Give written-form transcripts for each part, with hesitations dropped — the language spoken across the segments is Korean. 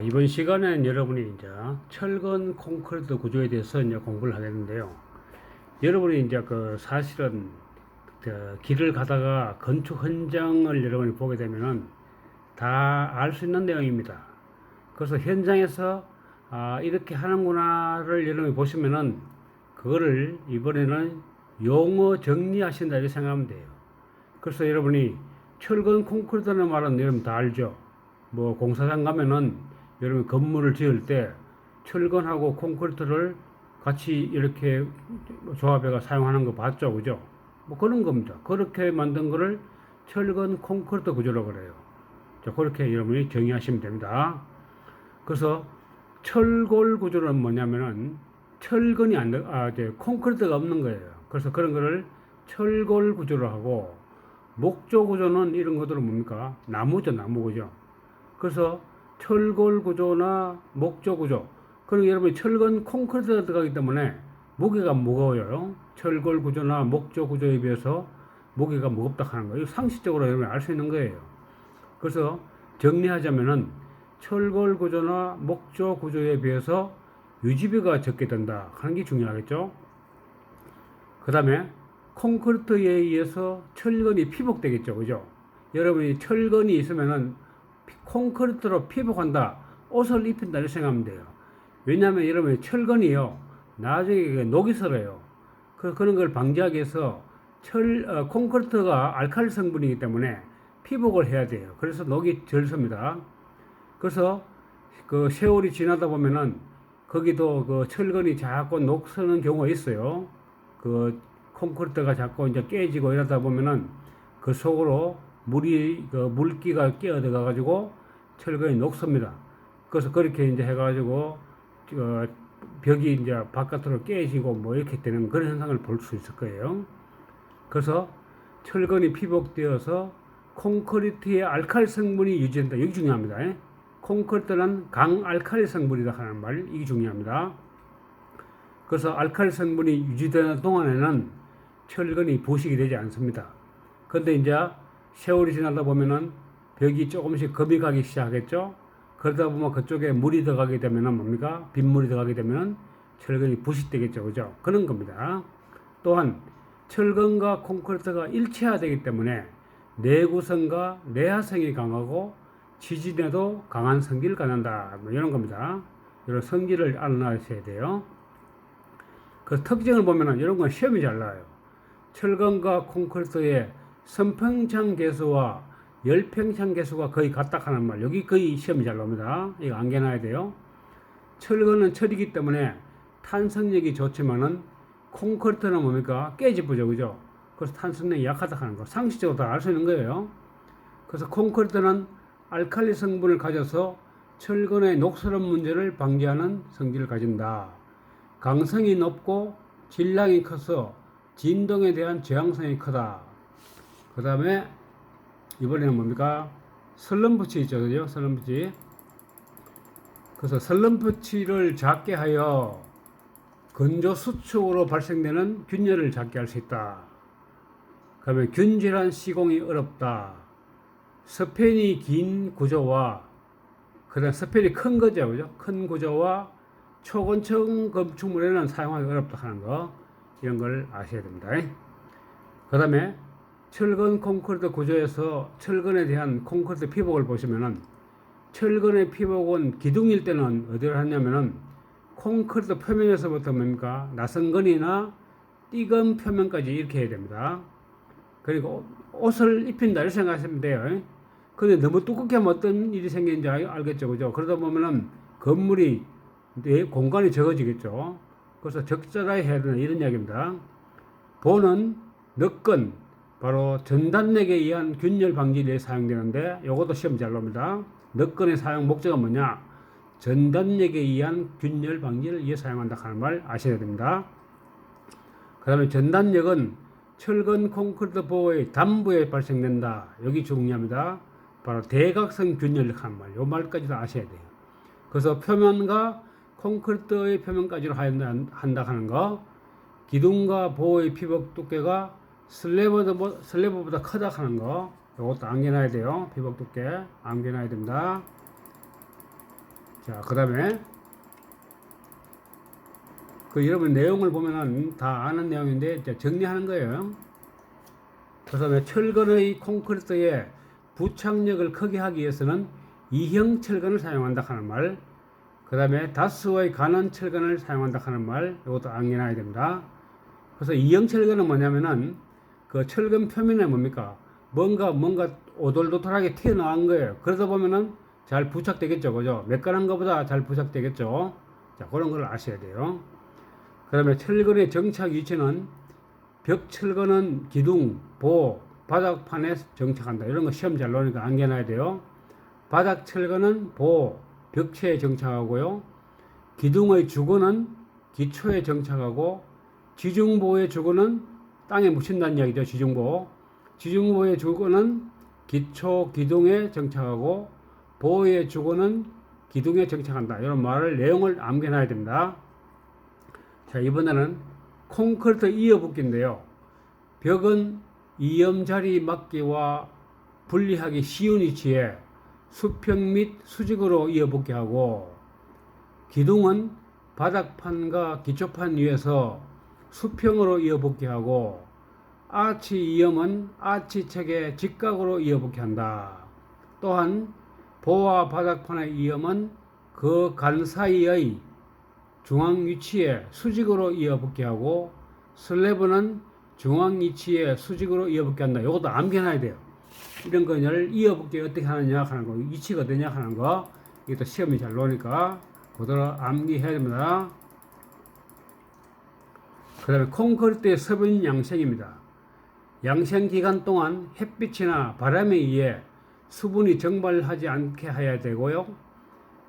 이번 시간에는 여러분이 이제 철근 콘크리트 구조에 대해서 이제 공부를 하겠는데요. 여러분이 이제 사실은 길을 가다가 건축 현장을 여러분이 보게 되면은 다 알 수 있는 내용입니다. 그래서 현장에서 이렇게 하는구나를 여러분이 보시면은 그거를 이번에는 용어 정리하신다 이렇게 생각하면 돼요. 그래서 여러분이 철근 콘크리트라는 말은 여러분 다 알죠. 뭐 공사장 가면은 여러분 건물을 지을 때 철근하고 콘크리트를 같이 이렇게 조합해가 사용하는 거 봤죠, 그죠? 뭐 그런 겁니다. 그렇게 만든 거를 철근 콘크리트 구조라고 그래요. 자, 그렇게 여러분이 정의하시면 됩니다. 그래서 철골 구조는 뭐냐면은 철근이 이제 콘크리트가 없는 거예요. 그래서 그런 거를 철골 구조로 하고, 목조 구조는 이런 것들은 뭡니까? 나무죠, 나무 구조. 그래서 철골 구조나 목조 구조. 그리고 여러분이 철근 콘크리트가 들어가기 때문에 무게가 무거워요. 철골 구조나 목조 구조에 비해서 무게가 무겁다 하는 거예요. 상식적으로 여러분이 알 수 있는 거예요. 그래서 정리하자면은 철골 구조나 목조 구조에 비해서 유지비가 적게 든다 하는 게 중요하겠죠. 그 다음에 콘크리트에 의해서 철근이 피복되겠죠, 그죠? 여러분이 철근이 있으면은 콘크리트로 피복한다, 옷을 입힌다 이렇게 생각하면 돼요. 왜냐하면 여러분이 철근이요, 나중에 녹이 슬어요. 그런 걸 방지하기 위해서 콘크리트가 알칼리 성분이기 때문에 피복을 해야 돼요. 그래서 녹이 덜 섭니다. 그래서 그 세월이 지나다 보면은 거기도 그 철근이 자꾸 녹서는 경우가 있어요. 그 콘크리트가 자꾸 이제 깨지고 이러다 보면은 그 속으로 물기가 끼어 들어가 가지고 철근이 녹습니다. 그래서 그렇게 이제 해가지고 벽이 이제 바깥으로 깨지고 뭐 이렇게 되는 그런 현상을 볼 수 있을 거예요. 그래서 철근이 피복되어서 콘크리트의 알칼리 성분이 유지된다. 여기 중요합니다. 콘크리트는 강알칼리 성분이다 하는 말, 이게 중요합니다. 그래서 알칼리 성분이 유지되는 동안에는 철근이 부식이 되지 않습니다. 근데 이제 세월이 지나다 보면은 벽이 조금씩 검이 가기 시작하겠죠. 그러다 보면 그쪽에 물이 들어가게 되면은 뭡니까? 빗물이 들어가게 되면은 철근이 부식되겠죠, 그죠? 그런 겁니다. 또한 철근과 콘크리트가 일체화되기 때문에 내구성과 내화성이 강하고 지진에도 강한 성질을 갖는다. 뭐 이런 겁니다. 이런 성질을 알아놔야 돼요. 그 특징을 보면은 이런 건 시험이 잘 나와요. 철근과 콘크리트의 선평창 계수와 열평창 계수가 거의 같다 하는 말. 여기 거의 시험이 잘 나옵니다. 이거 안겨놔야 돼요. 철근은 철이기 때문에 탄성력이 좋지만은 콘크리트는 뭡니까? 깨지부죠, 그죠? 그래서 탄성력이 약하다 하는 거. 상식적으로 다 알 수 있는 거예요. 그래서 콘크리트는 알칼리 성분을 가져서 철근의 녹슬음 문제를 방지하는 성질을 가진다. 강성이 높고 질량이 커서 진동에 대한 저항성이 크다. 그 다음에 이번에는 뭡니까? 슬럼프치 있죠, 그죠? 슬럼프치. 그래서 슬럼프치를 작게 하여 건조 수축으로 발생되는 균열을 작게 할 수 있다. 그다음에 균질한 시공이 어렵다. 스팬이 긴 구조와 그다음 스팬이 큰 거죠, 그죠? 큰 구조와 초건층 건축물에는 사용하기 어렵다 하는 거, 이런 걸 아셔야 됩니다. 그다음에 철근 콘크리트 구조에서 철근에 대한 콘크리트 피복을 보시면은 철근의 피복은 기둥일 때는 어디를 하냐면은 콘크리트 표면에서부터 뭡니까? 나선근이나 띠금 표면까지 이렇게 해야 됩니다. 그리고 옷을 입힌다 이렇게 생각하시면 돼요. 근데 너무 두껍게 하면 어떤 일이 생기는지 알겠죠, 그죠? 그러다 보면은 건물이 공간이 적어지겠죠. 그래서 적절하게 해야 되는 이런 이야기입니다. 보는 너끈, 바로 전단력에 의한 균열 방지에 위해 사용되는데, 이것도 시험 잘 나옵니다. 너끈의 사용 목적은 뭐냐? 전단력에 의한 균열 방지를 위해 사용한다 하는 말 아셔야 됩니다. 그 다음에 전단력은 철근 콘크리트 보호의 담부에 발생된다. 여기 중요합니다. 바로 대각선 균열력 하는 말. 이 말까지도 아셔야 돼요. 그래서 표면과 콘크리트의 표면까지로 한다 하는 거. 기둥과 보호의 피복 두께가 슬래브보다 크다 하는 거. 이것도 암기해놔야 돼요. 피복 두께 암기해놔야 됩니다. 자, 그 다음에 그 여러분 내용을 보면은 다 아는 내용인데 이제 정리하는 거예요. 그 다음에 철근의 콘크리트에 부착력을 크게 하기 위해서는 이형 철근을 사용한다 하는 말. 그 다음에 다수의 가는 철근을 사용한다 하는 말. 이것도 암기해놔야 됩니다. 그래서 이형 철근은 뭐냐면은 그 철근 표면에 뭡니까? 뭔가 오돌도돌하게 튀어나온 거예요. 그러다 보면은 잘 부착되겠죠. 그죠? 매끈한 것보다 잘 부착되겠죠. 자, 그런 걸 아셔야 돼요. 그 다음에 철근의 정착 위치는 벽 철근은 기둥, 보, 바닥판에 정착한다. 이런 거 시험 잘 나오니까 암기해놔야 돼요. 바닥 철근은 보, 벽체에 정착하고요. 기둥의 주근은 기초에 정착하고, 지중보의 주근은 땅에 묻힌다는 이야기죠. 지중보. 지중보의 주근은 기초 기둥에 정착하고, 보의 주근은 기둥에 정착한다. 이런 말을 내용을 암기해놔야 됩니다. 자, 이번에는 콘크리트 이어붙기인데요. 벽은 이염자리 막기와 분리하기 쉬운 위치에 수평 및 수직으로 이어붙게 하고, 기둥은 바닥판과 기초판 위에서 수평으로 이어붙게 하고, 아치 이염은 아치책에 직각으로 이어붙게 한다. 또한 보와 바닥판의 이염은 그 간 사이의 중앙 위치에 수직으로 이어붙게 하고, 슬래브는 중앙 위치에 수직으로 이어붙게 한다. 이것도 암기해놔야 돼요. 이런 거를 이어붙기 어떻게 하느냐 하는 거, 위치가 어디냐 하는 거, 이것도 시험이 잘 나오니까 그대로 암기해야 됩니다. 그 다음에 콘크리트의 서분 양생입니다. 양생 기간 동안 햇빛이나 바람에 의해 수분이 증발하지 않게 해야 되고요.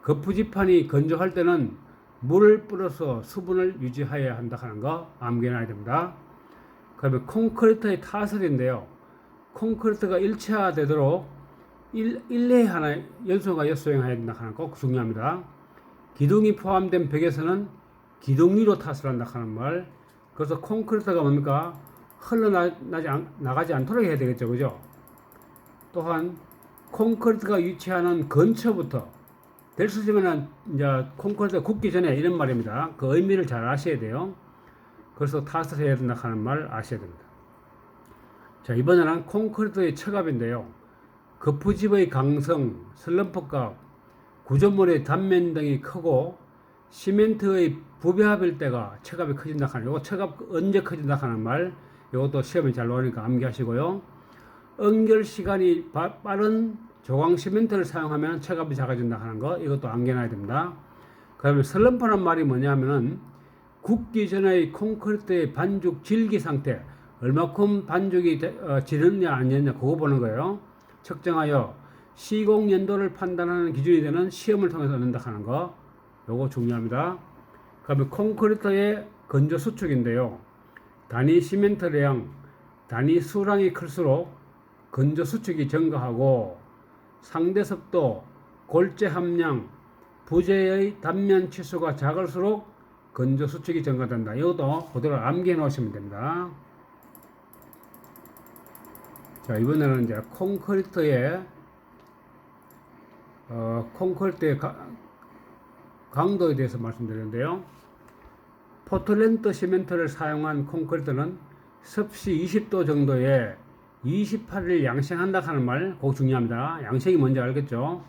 거푸집판이 건조할 때는 물을 뿌려서 수분을 유지해야 한다 하는 거 암기해놔야 됩니다. 그 다음에 콘크리트의 타설인데요. 콘크리트가 일체화되도록 일례 하나 연소가 역수행해야 된다 하는 거 꼭 중요합니다. 기둥이 포함된 벽에서는 기둥 위로 타설한다 하는 말. 그래서 콘크리트가 뭡니까? 나가지 않도록 해야 되겠죠. 그죠? 또한 콘크리트가 위치하는 근처부터 될 수 있으면 이제 콘크리트가 굳기 전에 이런 말입니다. 그 의미를 잘 아셔야 돼요. 그래서 타설해야 된다 하는 말 아셔야 됩니다. 자, 이번에는 콘크리트의 처갑인데요. 거푸집의 강성, 슬럼프값, 구조물의 단면 등이 크고 시멘트의 부배합일 때가 처갑이 커진다 하는, 이거 처갑 언제 커진다 하는 말, 이것도 시험에 잘 나오니까 암기하시고요. 응결 시간이 빠른 조광 시멘트를 사용하면 처갑이 작아진다 하는 거, 이것도 암기해놔야 됩니다. 그 다음에 슬럼프란 말이 뭐냐면은 굳기 전의 콘크리트의 반죽 질기 상태, 얼마큼 반죽이 지렸냐 아니냐 그거 보는 거예요. 측정하여 시공 연도를 판단하는 기준이 되는 시험을 통해서 얻는다 하는 거, 요거 중요합니다. 그 다음에 콘크리트의 건조 수축인데요. 단위 시멘트량, 단위 수량이 클수록 건조 수축이 증가하고, 상대 습도, 골재 함량, 부재의 단면 치수가 작을수록 건조 수축이 증가된다. 이것도 그대로 암기해 놓으시면 됩니다. 자, 이번에는 이제 콘크리트의 강도에 대해서 말씀드리는데요. 포틀랜드 시멘트를 사용한 콘크리트는 습시 20도 정도에 28일 양생한다 하는 말 꼭 중요합니다. 양생이 뭔지 알겠죠?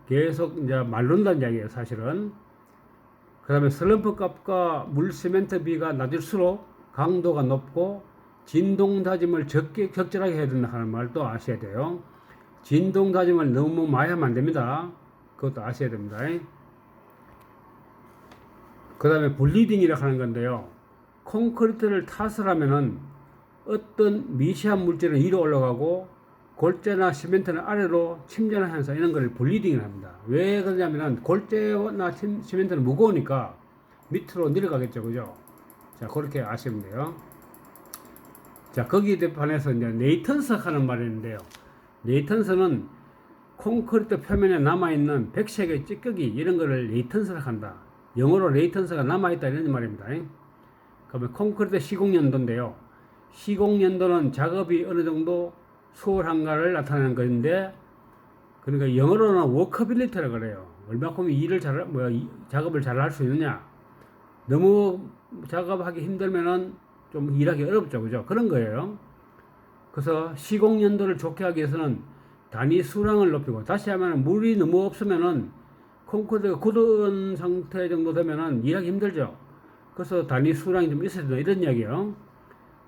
계속 이제 마른다는 이야기예요, 사실은. 그 다음에 슬럼프 값과 물 시멘트 비가 낮을수록 강도가 높고 진동 다짐을 적절하게 해야 된다 하는 말도 아셔야 돼요. 진동 다짐을 너무 많이 하면 안 됩니다. 그것도 아셔야 됩니다. 그 다음에 블리딩이라고 하는 건데요. 콘크리트를 타설하면은 어떤 미세한 물질은 위로 올라가고 골재나 시멘트는 아래로 침전하는 현상, 이런 걸 블리딩을 합니다. 왜 그러냐면은 골재나 시멘트는 무거우니까 밑으로 내려가겠죠. 그죠? 자, 그렇게 아시면 돼요. 자, 거기에 반해서 이제 네이턴스 하는 말이 있는데요. 네이턴스는 콘크리트 표면에 남아있는 백색의 찌꺼기, 이런 거를 네이턴스라고 한다. 영어로 레이턴스가 남아있다 이런 말입니다. 그러면 콘크리트 시공연도인데요. 시공연도는 작업이 어느 정도 수월한가를 나타내는 것인데, 그러니까 영어로는 워커빌리티라고 그래요. 얼마큼 작업을 잘 할 수 있느냐. 너무 작업하기 힘들면은 좀 일하기 어렵죠. 그죠? 그런 거예요. 그래서 시공 연도를 좋게 하기 위해서는 단위 수량을 높이고, 다시 하면 물이 너무 없으면은 콘크리트가 굳은 상태 정도 되면은 일하기 힘들죠. 그래서 단위 수량이 좀 있어야 된다. 이런 이야기예요.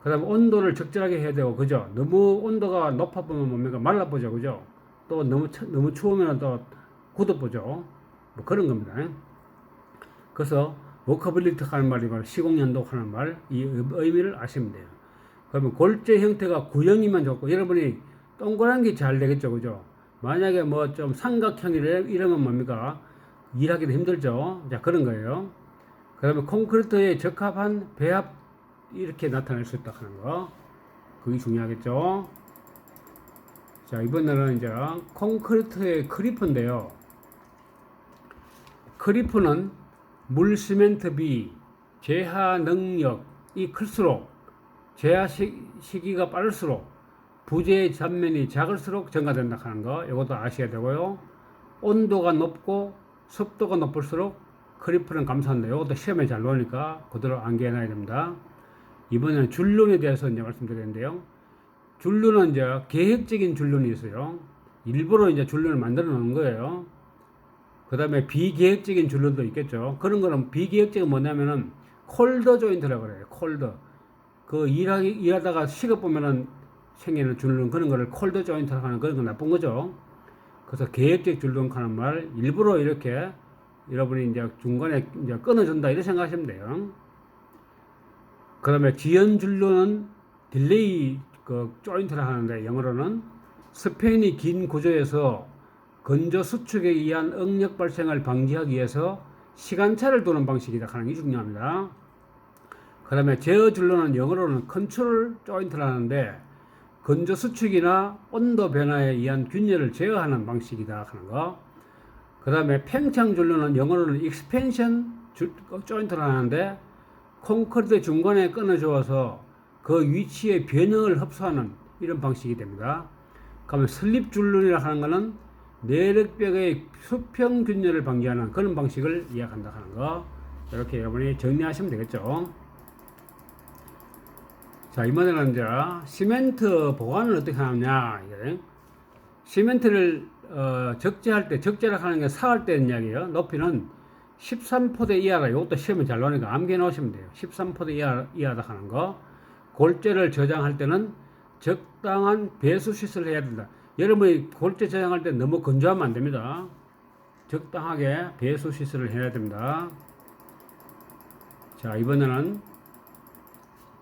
그 다음에 온도를 적절하게 해야 되고, 그죠? 너무 온도가 높아보면 뭡니까? 말라보죠. 그죠? 또 너무 추우면 또 굳어보죠. 뭐 그런 겁니다. 그래서 워커빌리티 하는 말이 바로 시공연도 하는 말, 이 의미를 아시면 돼요. 그러면 골재 형태가 구형이면 좋고, 여러분이 동그란 게 잘 되겠죠. 그죠? 만약에 뭐 좀 삼각형이러면 뭡니까? 일하기도 힘들죠. 자, 그런 거예요. 그 다음에 콘크리트에 적합한 배합, 이렇게 나타낼 수 있다 하는 거. 그게 중요하겠죠. 자, 이번에는 이제 콘크리트의 크리프인데요. 크리프는 물 시멘트 비, 제하 능력이 클수록, 제하 시기가 빠를수록, 부재의 잔면이 작을수록 증가된다 하는 거. 이것도 아셔야 되고요. 온도가 높고 습도가 높을수록 크리프는 감소한다. 이것도 시험에 잘 나오니까 그대로 암기해놔야 됩니다. 이번에는 줄눈에 대해서 이제 말씀드리는데요. 줄눈은 이제 계획적인 줄눈이 있어요. 일부러 이제 줄눈을 만들어 놓은 거예요. 그 다음에 비계획적인 줄눈도 있겠죠. 그런 거는 비계획적인 뭐냐면은 콜더 조인트라고 그래요. 콜더. 그 일하다가 식어 보면은 생기는 줄눈, 그런 거를 콜더 조인트라고 하는 그런 건 나쁜 거죠. 그래서 계획적 줄눈 하는 말, 일부러 이렇게 여러분이 이제 중간에 이제 끊어준다, 이렇게 생각하시면 돼요. 그 다음에 지연 줄눈은 딜레이 조인트라 하는데, 영어로는 스팬이 긴 구조에서 건조 수축에 의한 응력 발생을 방지하기 위해서 시간차를 두는 방식이다 하는 게 중요합니다. 그 다음에 제어 줄눈은 영어로는 컨트롤 조인트라 하는데, 건조 수축이나 온도 변화에 의한 균열을 제어하는 방식이다 하는 거. 그 다음에 팽창 줄눈은 영어로는 익스펜션 조인트라 하는데, 콘크리트 중간에 끊어주어서 그 위치의 변형을 흡수하는 이런 방식이 됩니다. 그러면 슬립 줄눈이라 하는 것은 내력벽의 수평 균열을 방지하는 그런 방식을 이야기한다 하는 거. 이렇게 여러분이 정리하시면 되겠죠. 자, 이번에는 이제 시멘트 보관을 어떻게 하느냐. 시멘트를 적재할 때, 적재라 하는 게 사할 때 이야기예요. 높이는 13포대 이하다. 이것도 시험에 잘 나오니까 암기해 놓으시면 돼요. 13포대 이하다 하는 거. 골재를 저장할 때는 적당한 배수 시설을 해야 된다. 여러분이 골재 저장할 때 너무 건조하면 안 됩니다. 적당하게 배수 시설을 해야 됩니다. 자, 이번에는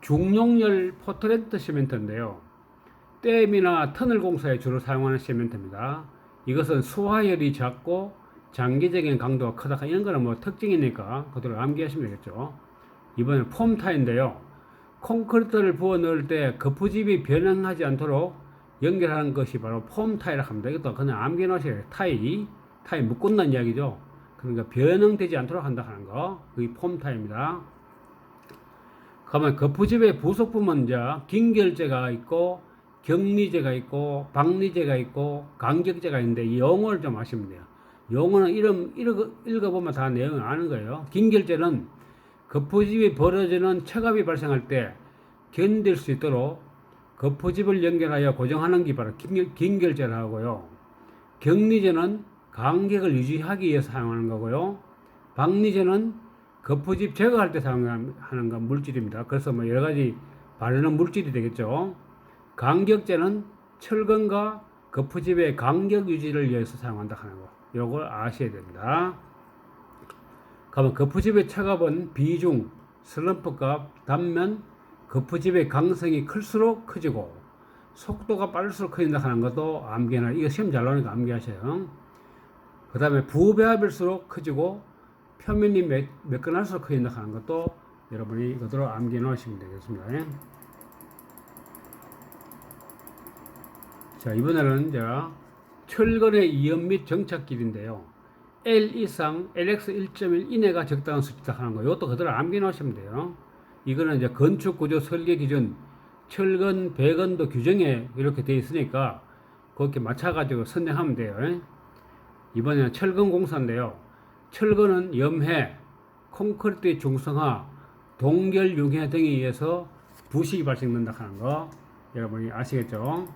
중용열 포트랜트 시멘트인데요. 댐이나 터널 공사에 주로 사용하는 시멘트입니다. 이것은 수화열이 작고 장기적인 강도가 크다. 이런 거는 뭐 특징이니까 그대로 암기하시면 되겠죠. 이번엔 폼타인데요. 콘크리트를 부어 넣을 때 거푸집이 변형하지 않도록 연결하는 것이 바로 폼타이라고 합니다. 이것도 그냥 암기해 놓으셔야 돼요. 타이 묶은다는 이야기죠. 그러니까 변형되지 않도록 한다 하는 거. 그게 폼타입니다. 그러면 거푸집의 부속품은 이제 긴결재가 있고 격리재가 있고 박리재가 있고 간격재가 있는데 이 용어를 좀 아시면 돼요. 용어는 읽어보면 다 내용을 아는 거예요. 긴결재는 거푸집이 벌어지는 체갑이 발생할 때 견딜 수 있도록 거푸집을 연결하여 고정하는 게 바로 긴결재를 하고요. 격리재는 간격을 유지하기 위해서 사용하는 거고요. 박리재는 거푸집 제거할 때 사용하는 건 물질입니다. 그래서 뭐 여러 가지 바르는 물질이 되겠죠. 간격재는 철근과 거푸집의 간격 유지를 위해서 사용한다 하는 거. 요걸 아셔야 됩니다. 그러면 거푸집의 체갑은 비중, 슬럼프값, 단면, 거푸집의 강성이 클수록 커지고 속도가 빠를수록 커진다 하는 것도 암기해놔. 이거 시험 잘 나오니까 암기하셔요. 그 다음에 부배합일수록 커지고 표면이 매끈할수록 커진다 하는 것도 여러분이 그대로 암기해 놓으시면 되겠습니다. 자, 이번에는 이제 철근의 이연 및 정착길인데요. L 이상 LX 1.1 이내가 적당한 수치다 하는 거. 이것도 그대로 암기해 놓으시면 돼요. 이거는 이제 건축 구조 설계 기준 철근 배건도 규정에 이렇게 되어 있으니까 그렇게 맞춰가지고 선정하면 돼요. 이번에는 철근 공사인데요. 철근은 염해, 콘크리트의 중성화, 동결 융해 등에 의해서 부식이 발생된다 하는 거 여러분이 아시겠죠?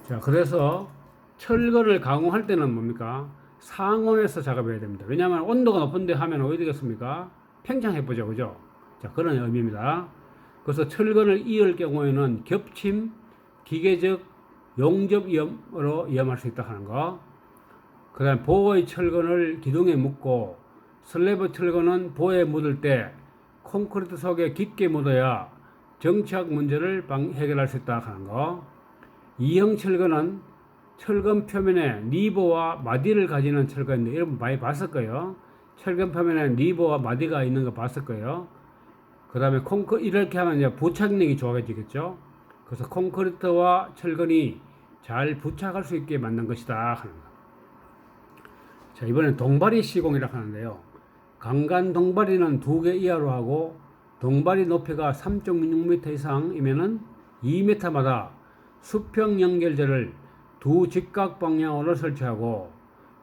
자, 그래서 철근을 가공할 때는 뭡니까? 상온에서 작업해야 됩니다. 왜냐하면 온도가 높은데 하면 어디 되겠습니까? 팽창해보죠, 그죠? 자, 그런 의미입니다. 그래서 철근을 이을 경우에는 겹침, 기계적 용접 위험으로 위험할 수 있다 하는 거. 그 다음에 보의 철근을 기둥에 묶고 슬래브 철근은 보에 묻을 때 콘크리트 속에 깊게 묻어야 정착 문제를 해결할 수 있다 하는 거. 이형 철근은 철근 표면에 리버와 마디를 가지는 철근인데 여러분 많이 봤을 거예요. 철근 표면에 리버와 마디가 있는 거 봤을 거예요. 그 다음에 이렇게 하면 이제 부착력이 좋아지겠죠. 그래서 콘크리트와 철근이 잘 부착할 수 있게 만든 것이다 하는 거. 자, 이번엔 동바리 시공이라고 하는데요. 강간 동바리는 2개 이하로 하고 동바리 높이가 3.6m 이상이면은 2m마다 수평 연결재를 두 직각 방향으로 설치하고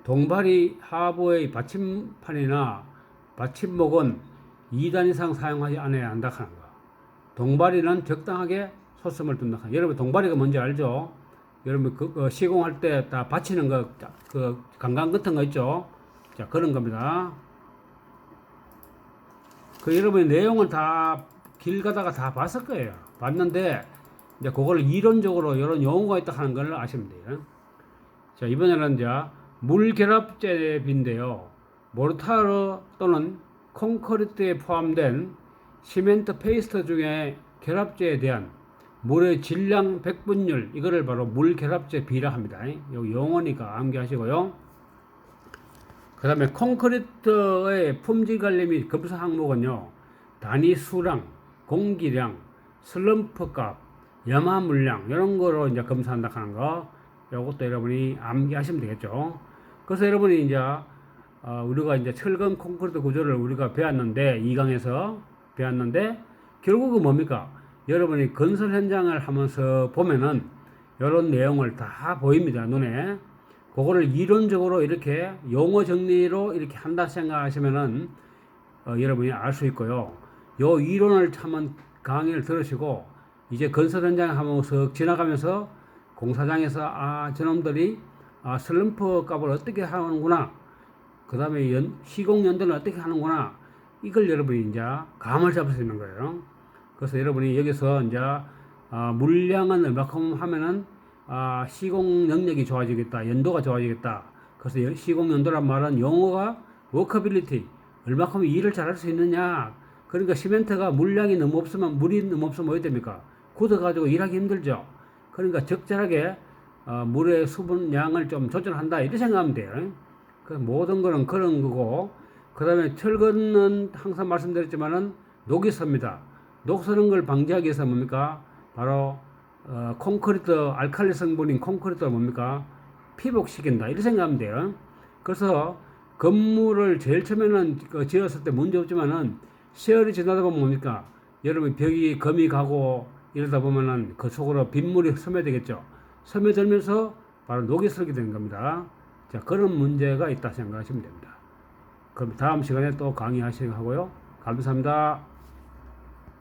동바리 하부의 받침판이나 받침목은 2단 이상 사용하지 않아야 한다 하는 거. 동바리는 적당하게 솟음을 둔다. 여러분 동바리가 뭔지 알죠? 여러분 시공할 때 다 받치는 거, 그 강간 같은 거 있죠? 자, 그런 겁니다. 여러분의 내용은 다 길 가다가 다 봤을 거예요. 봤는데 이제 그걸 이론적으로 이런 용어가 있다 하는 걸 아시면 돼요. 자, 이번에는 이제 물결합제비인데요. 모르타르 또는 콘크리트에 포함된 시멘트 페이스트 중에 결합제에 대한 물의 질량 백분율, 이거를 바로 물결합제 비라 합니다. 여기 용어니까 암기하시고요. 그 다음에 콘크리트의 품질 관리 및 검사 항목은요, 단위 수량, 공기량, 슬럼프 값, 염화 물량, 이런 거로 이제 검사한다 하는 거, 요것도 여러분이 암기하시면 되겠죠. 그래서 여러분이 이제, 우리가 이제 철근 콘크리트 구조를 우리가 배웠는데, 2강에서 배웠는데, 결국은 뭡니까? 여러분이 건설 현장을 하면서 보면은 이런 내용을 다 보입니다, 눈에. 그거를 이론적으로 이렇게 용어 정리로 이렇게 한다 생각하시면은 여러분이 알 수 있고요. 요 이론을 한번 강의를 들으시고 이제 건설 현장에 한번 쓱 지나가면서 공사장에서 저놈들이 슬럼프 값을 어떻게 하는구나, 그 다음에 시공 연도는 어떻게 하는구나, 이걸 여러분이 이제 감을 잡을 수 있는 거예요. 그래서 여러분이 여기서 이제 물량은 얼마큼 하면은 시공 능력이 좋아지겠다, 연도가 좋아지겠다. 그래서 시공 연도란 말은 용어가 워커빌리티, 얼마큼 일을 잘할 수 있느냐. 그러니까 시멘트가 물량이 너무 없으면, 물이 너무 없으면 어떻게 됩니까? 굳어가지고 일하기 힘들죠. 그러니까 적절하게 물의 수분량을 좀 조절한다, 이렇게 생각하면 돼요. 그 모든 거는 그런 거고, 그 다음에 철근은 항상 말씀드렸지만은 녹이 섭니다. 녹 서는 걸 방지하기 위해서 뭡니까? 바로 콘크리트, 알칼리 성분인 콘크리트가 뭡니까? 피복시킨다, 이렇게 생각하면 돼요. 그래서 건물을 제일 처음에는 지었을 때 문제 없지만은 세월이 지나다 보면 뭡니까? 여러분 벽이 금이 가고 이러다 보면은 그 속으로 빗물이 스며들겠죠. 스며들면서 바로 녹이 슬게 되는 겁니다. 자, 그런 문제가 있다 생각하시면 됩니다. 그럼 다음 시간에 또 강의하시고 하고요. 감사합니다.